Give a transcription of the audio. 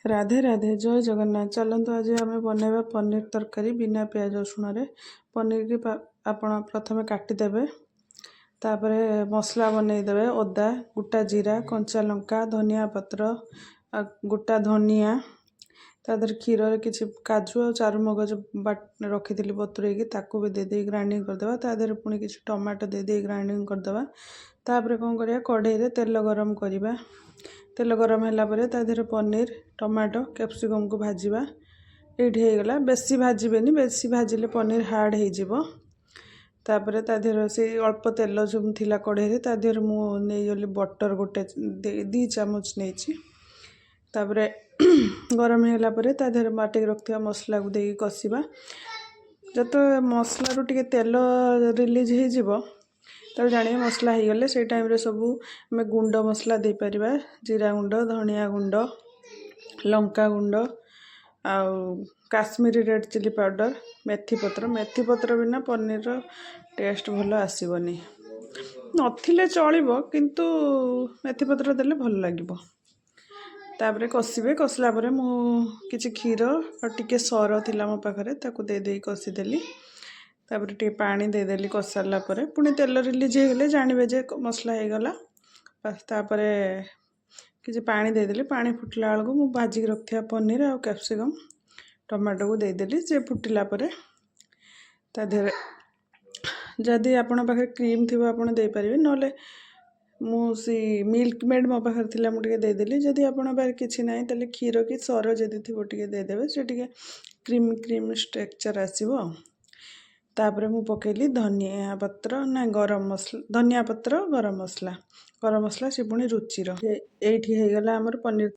राधे राधे जय जगन्नाथ। चलतु आज आम बनवा पनीर तरकारी बिना प्याज रसुण। पनीर की आपण प्रथम काटिदेवे, तापर मसला बनईदे। अदा, गोटा जीरा, कंचा लंका, धनिया पत्र, गोटा धनिया, तादर क्षीर किसी काजू और चारुमगज रखी बतुरेकी ताकू भी दे ग्राइंडिंग करदे। तादर पुणी किसी टमाटो दे ग्राइंडिंग करदे। तापर कौन करिया, कढ़ई तेल गरम करवा। तेल गरम है तादेह पनीर, टमाटो, कैप्सिकम को भाजवा। ये होगला बेसी भाजबेनी, बेसी भाजिले पनीर हार्ड हो। तापर तादेह से अल्प तेल जो थिला कढ़ई तादेह मुझे बटर गोटे 2 चामच नहीं। तापर गरम है तादेह बाटी रखा मसला को देकी कषा। जो मसला रू टे तेल रिलीज हो तब जानिए मसला हो गले से टाइम रे सब आम गुंड मसला दे पारिबा। जीरा गुंड, धनिया गुंड, लंका गुंड, आउ काश्मीरी रेड चिली पाउडर, मेथी पत्र बिना पनीर टेस्ट भल आसबनी। नथिले चलिबो किंतु मेथी पत्र देले भल लागिबो। तापर कषिबे। कषला परे मु किछि क्षीर और टिके सर थिला मो पाखरे ताकू दे कषिदेली। तापर टे पानी देदेली कषाला परे पुणी तेल रिलीज हो गले जानवे जे मसला हो गला। तापर किसी पानी देदेली। पानी फुटला बेलू मु भाजिक रखा पनीर और कैप्सिकम टमाटो को देदेली। से फुटिला परे तादेह जदि आपण पाखे क्रीम थी आपड़ दे पारे, नले मुसी मिल्क मेड मो पाखे थिला मुझे देदेली। जदि आपण पाखे किसी ना ताले क्षीर कि सर जदि थी देदेवे से टे क्रीम क्रीम स्ट्रक्चर आसो। तापर मु पकेली धनिया पत्र ना गरम मसला, धनिया पत्र गरम मसला से पुणी रुचिर ये हो गला आमर पनीर।